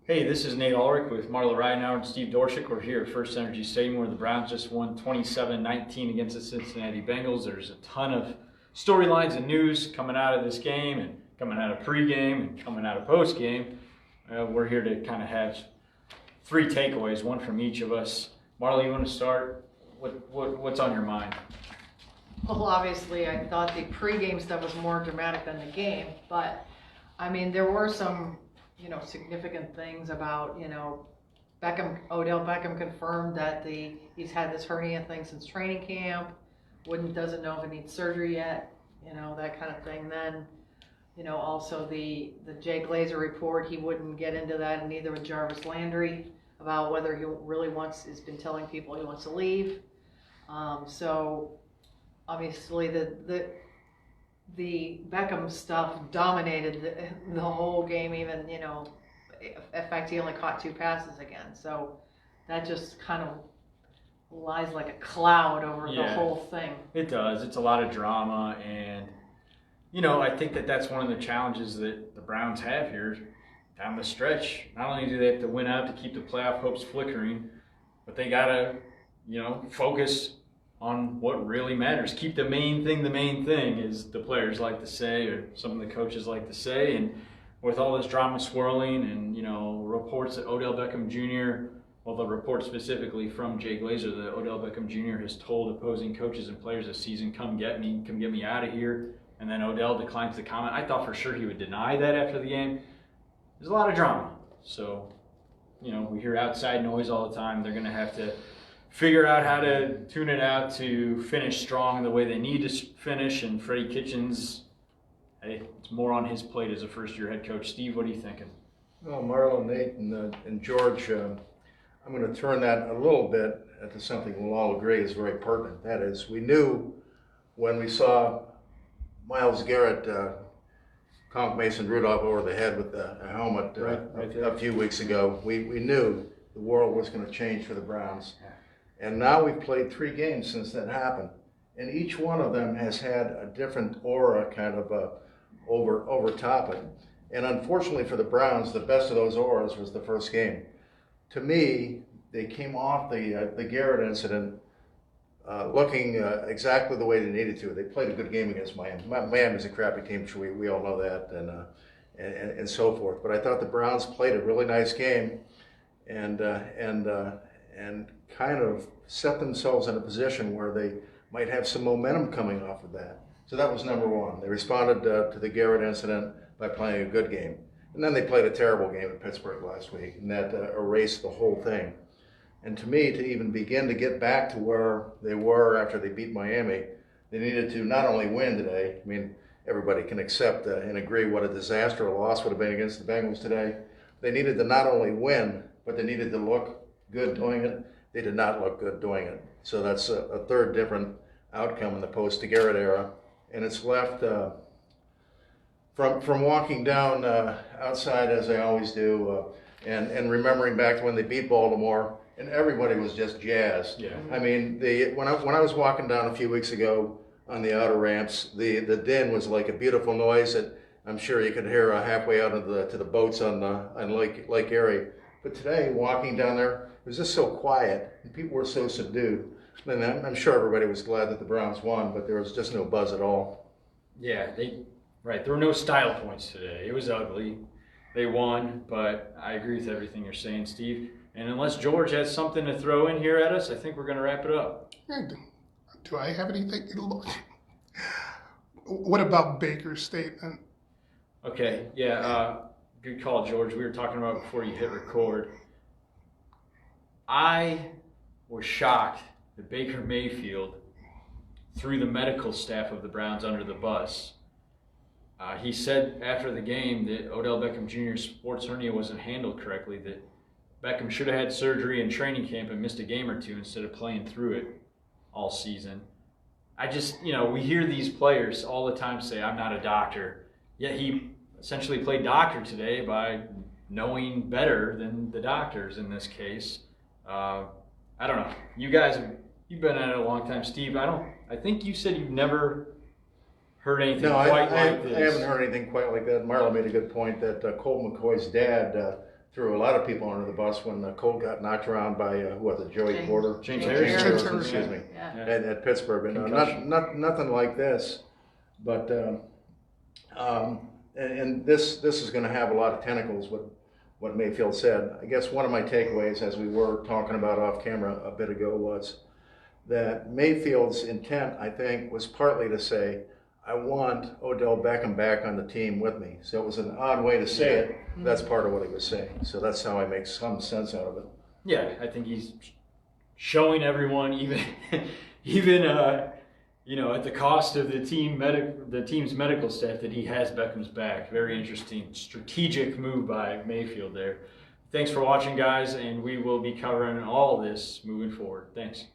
Hey, this is Nate Ulrich with Marla Ridenauer and Steve Dorshik. We're here at First Energy Stadium where the Browns just won 27-19 against the Cincinnati Bengals. There's a ton of storylines and news coming out of this game and coming out of pregame and coming out of postgame. We're here to kind of have three takeaways, one from each of us. Marla, you want to start? What's on your mind? Well, obviously, I thought the pregame stuff was more dramatic than the game, but I mean, there were some, significant things about, Odell Beckham confirmed that he's had this hernia thing since training camp. Doesn't know if it needs surgery yet, that kind of thing. Then, also the Jay Glazer report, he wouldn't get into that, and neither would Jarvis Landry, about whether he really has been telling people he wants to leave. So obviously the Beckham stuff dominated the whole game, even, in fact, he only caught 2 passes again. So that just kind of lies like a cloud over the whole thing. It does. It's a lot of drama, and, I think that's one of the challenges that the Browns have here down the stretch. Not only do they have to win out to keep the playoff hopes flickering, but they got to, focus on what really matters. Keep the main thing, as the players like to say, or some of the coaches like to say. And with all this drama swirling and, reports that Odell Beckham Jr., well, the report specifically from Jay Glazer, that Odell Beckham Jr. has told opposing coaches and players this season, come get me out of here. And then Odell declines to comment. I thought for sure he would deny that after the game. There's a lot of drama. So, we hear outside noise all the time. They're going to have to figure out how to tune it out to finish strong the way they need to finish. And Freddie Kitchens, hey, it's more on his plate as a first-year head coach. Steve, what are you thinking? Well, Marlon, Nate, and George, I'm going to turn that a little bit into something we'll all agree is very pertinent. That is, we knew when we saw Myles Garrett conk Mason Rudolph over the head with a helmet a few weeks ago, we knew the world was going to change for the Browns. And now we've played 3 games since that happened. And each one of them has had a different aura kind of over top it. And unfortunately for the Browns, the best of those auras was the first game. To me, they came off the Garrett incident looking exactly the way they needed to. They played a good game against Miami. Miami's a crappy team, sure, we all know that, and so forth. But I thought the Browns played a really nice game, and kind of set themselves in a position where they might have some momentum coming off of that. So that was number one. They responded to the Garrett incident by playing a good game. And then they played a terrible game at Pittsburgh last week, and that erased the whole thing. And to me, to even begin to get back to where they were after they beat Miami, they needed to not only win today, I mean, everybody can accept and agree what a disaster a loss would have been against the Bengals today. They needed to not only win, but they needed to look good doing it. They did not look good doing it. So that's a third different outcome in the post-Garrett era. And it's left, from walking down outside, as I always do, and remembering back to when they beat Baltimore, and everybody was just jazzed. Yeah. I mean, when I was walking down a few weeks ago on the outer ramps, the din was like a beautiful noise that I'm sure you could hear halfway out to the boats on Lake Erie. But today, walking down there, it was just so quiet, and people were so subdued. And I'm sure everybody was glad that the Browns won, but there was just no buzz at all. Yeah, there were no style points today. It was ugly. They won, but I agree with everything you're saying, Steve. And unless George has something to throw in here at us, I think we're going to wrap it up. Do I have anything? What about Baker's statement? Okay, yeah, good call, George. We were talking about before you hit record. I was shocked that Baker Mayfield threw the medical staff of the Browns under the bus. He said after the game that Odell Beckham Jr.'s sports hernia wasn't handled correctly, that Beckham should have had surgery in training camp and missed a game or two instead of playing through it all season. I just, we hear these players all the time say, I'm not a doctor. Yet he essentially played doctor today by knowing better than the doctors in this case. I don't know. You guys, you've been at it a long time. Steve, I think you said you've never heard anything No, quite I like this. I haven't heard anything quite like that. Marla made a good point that Colt McCoy's dad threw a lot of people under the bus when Colt got knocked around by, who was it, Joey James- Porter? James Harrison. Harrison. Excuse me. Yeah. At Pittsburgh, and Concussion. nothing like this, but and this is going to have a lot of tentacles. What Mayfield said. I guess one of my takeaways, as we were talking about off camera a bit ago, was that Mayfield's intent, I think, was partly to say, I want Odell Beckham back on the team with me. So it was an odd way to say it. That's part of what he was saying. So that's how I make some sense out of it. Yeah, I think he's showing everyone, even at the cost of the team's medical staff, that he has Beckham's back. Very interesting, strategic move by Mayfield there. Thanks for watching, guys, and we will be covering all this moving forward. Thanks.